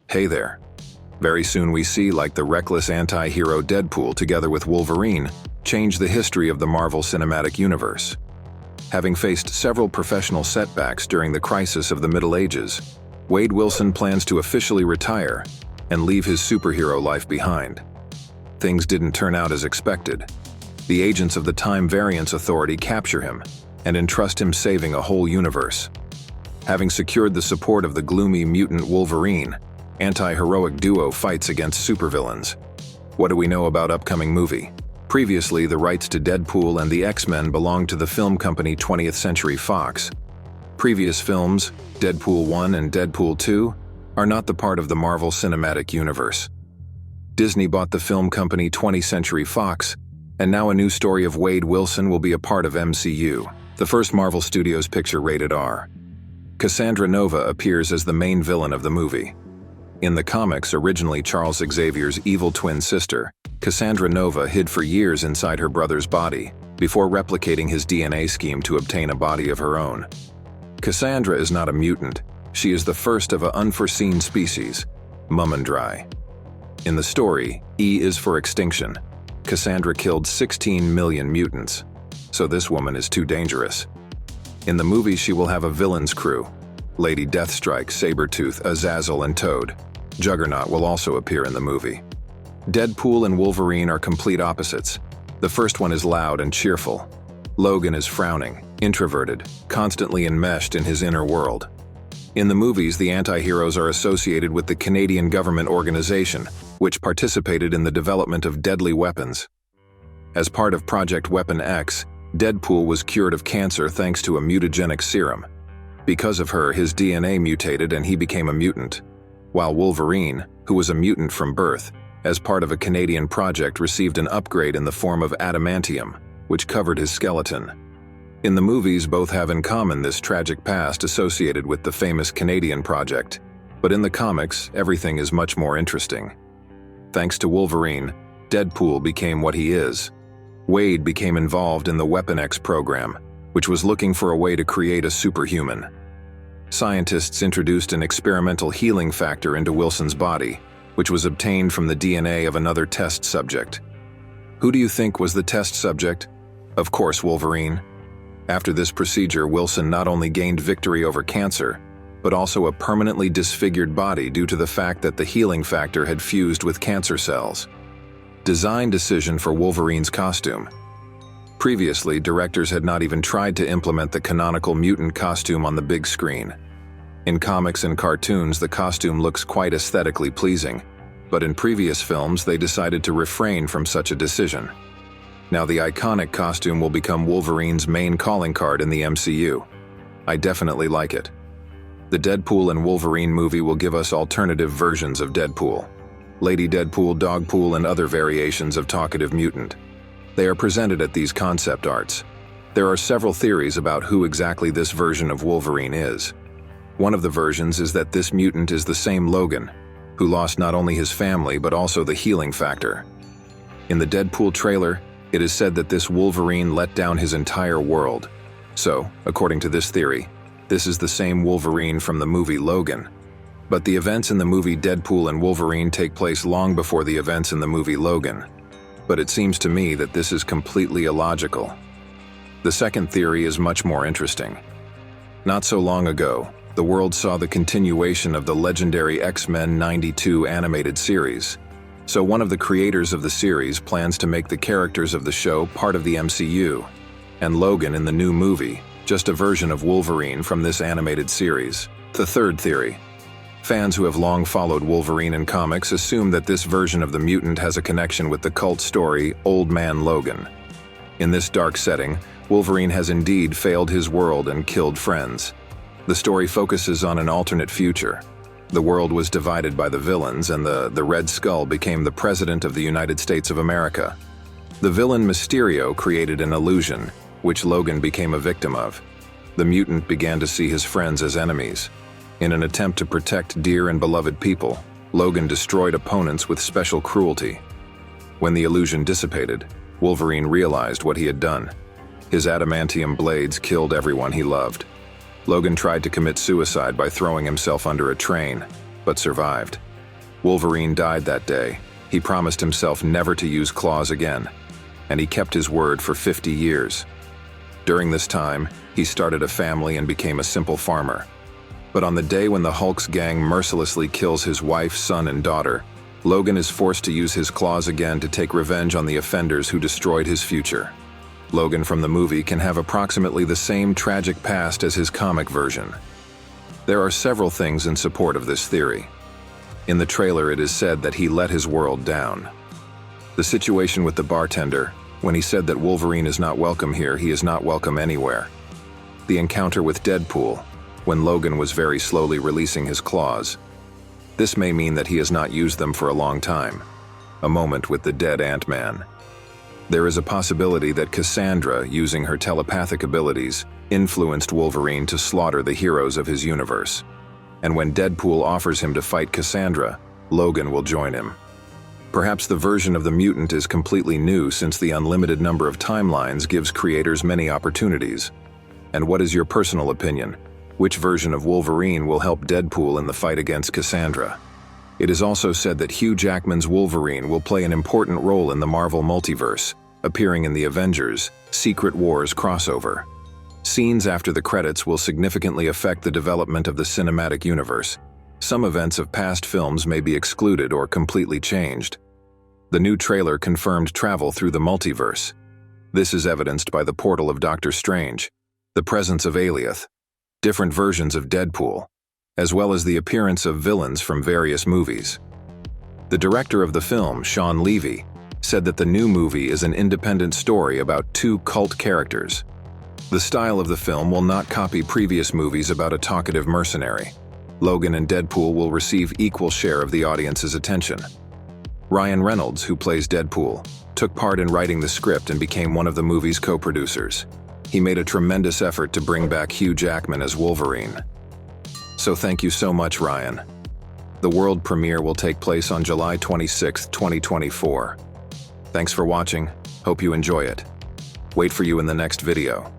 Hey there. Very soon we see like the reckless anti-hero Deadpool together with Wolverine change the history of the Marvel Cinematic Universe. Having faced several professional setbacks during the crisis of the Middle Ages, Wade Wilson plans to officially retire and leave his superhero life behind. Things didn't turn out as expected. The agents of the Time Variance Authority capture him and entrust him saving a whole universe. Having secured the support of the gloomy mutant Wolverine, anti-heroic duo fights against supervillains. What do we know about upcoming movie? Previously, the rights to Deadpool and the X-Men belonged to the film company 20th Century Fox. Previous films, Deadpool 1 and Deadpool 2, are not the part of the Marvel Cinematic Universe. Disney bought the film company 20th Century Fox, and now a new story of Wade Wilson will be a part of MCU, the first Marvel Studios picture rated R. Cassandra Nova appears as the main villain of the movie. In the comics, originally Charles Xavier's evil twin sister, Cassandra Nova hid for years inside her brother's body before replicating his DNA scheme to obtain a body of her own. Cassandra is not a mutant. She is the first of an unforeseen species, Mummandry. In the story, E is for extinction. Cassandra killed 16 million mutants, so this woman is too dangerous. In the movie, she will have a villain's crew. Lady Deathstrike, Sabretooth, Azazel, and Toad. Juggernaut will also appear in the movie. Deadpool and Wolverine are complete opposites. The first one is loud and cheerful. Logan is frowning, introverted, constantly enmeshed in his inner world. In the movies, the anti-heroes are associated with the Canadian government organization, which participated in the development of deadly weapons. As part of Project Weapon X, Deadpool was cured of cancer thanks to a mutagenic serum. Because of her, his DNA mutated and he became a mutant, while Wolverine, who was a mutant from birth, as part of a Canadian project received an upgrade in the form of adamantium, which covered his skeleton. In the movies, both have in common this tragic past associated with the famous Canadian project, but in the comics, everything is much more interesting. Thanks to Wolverine, Deadpool became what he is. Wade became involved in the Weapon X program, which was looking for a way to create a superhuman. Scientists introduced an experimental healing factor into Wilson's body, which was obtained from the DNA of another test subject. Who do you think was the test subject? Of course, Wolverine. After this procedure, Wilson not only gained victory over cancer, but also a permanently disfigured body due to the fact that the healing factor had fused with cancer cells. Design decision for Wolverine's costume. Previously, directors had not even tried to implement the canonical mutant costume on the big screen. In comics and cartoons, the costume looks quite aesthetically pleasing, but in previous films they decided to refrain from such a decision. Now the iconic costume will become Wolverine's main calling card in the MCU. I definitely like it. The Deadpool and Wolverine movie will give us alternative versions of Deadpool. Lady Deadpool, Dogpool, and other variations of talkative mutant. They are presented at these concept arts. There are several theories about who exactly this version of Wolverine is. One of the versions is that this mutant is the same Logan, who lost not only his family but also the healing factor. In the Deadpool trailer, it is said that this Wolverine let down his entire world. So, according to this theory, this is the same Wolverine from the movie Logan. But the events in the movie Deadpool and Wolverine take place long before the events in the movie Logan. But it seems to me that this is completely illogical. The second theory is much more interesting. Not so long ago, the world saw the continuation of the legendary X-Men '92 animated series. So one of the creators of the series plans to make the characters of the show part of the MCU, and Logan in the new movie, just a version of Wolverine from this animated series. The third theory. Fans who have long followed Wolverine in comics assume that this version of the mutant has a connection with the cult story Old Man Logan. In this dark setting, Wolverine has indeed failed his world and killed friends. The story focuses on an alternate future. The world was divided by the villains, and the Red Skull became the President of the United States of America. The villain Mysterio created an illusion, which Logan became a victim of. The mutant began to see his friends as enemies. In an attempt to protect dear and beloved people, Logan destroyed opponents with special cruelty. When the illusion dissipated, Wolverine realized what he had done. His adamantium blades killed everyone he loved. Logan tried to commit suicide by throwing himself under a train, but survived. Wolverine died that day. He promised himself never to use claws again, and he kept his word for 50 years. During this time, he started a family and became a simple farmer. But on the day when the Hulk's gang mercilessly kills his wife, son, and daughter, Logan is forced to use his claws again to take revenge on the offenders who destroyed his future. Logan from the movie can have approximately the same tragic past as his comic version. There are several things in support of this theory. In the trailer, it is said that he let his world down. The situation with the bartender, when he said that Wolverine is not welcome here, he is not welcome anywhere. The encounter with Deadpool, when Logan was very slowly releasing his claws. This may mean that he has not used them for a long time. A moment with the dead Ant-Man. There is a possibility that Cassandra, using her telepathic abilities, influenced Wolverine to slaughter the heroes of his universe. And when Deadpool offers him to fight Cassandra, Logan will join him. Perhaps the version of the mutant is completely new, since the unlimited number of timelines gives creators many opportunities. And what is your personal opinion? Which version of Wolverine will help Deadpool in the fight against Cassandra? It is also said that Hugh Jackman's Wolverine will play an important role in the Marvel multiverse, appearing in the Avengers: Secret Wars crossover. Scenes after the credits will significantly affect the development of the cinematic universe. Some events of past films may be excluded or completely changed. The new trailer confirmed travel through the multiverse. This is evidenced by the portal of Doctor Strange, the presence of Aliath, different versions of Deadpool, as well as the appearance of villains from various movies. The director of the film, Sean Levy, said that the new movie is an independent story about two cult characters. The style of the film will not copy previous movies about a talkative mercenary. Logan and Deadpool will receive equal share of the audience's attention. Ryan Reynolds, who plays Deadpool, took part in writing the script and became one of the movie's co-producers. He made a tremendous effort to bring back Hugh Jackman as Wolverine. So thank you so much, Ryan. The world premiere will take place on July 26, 2024. Thanks for watching. Hope you enjoy it. Wait for you in the next video.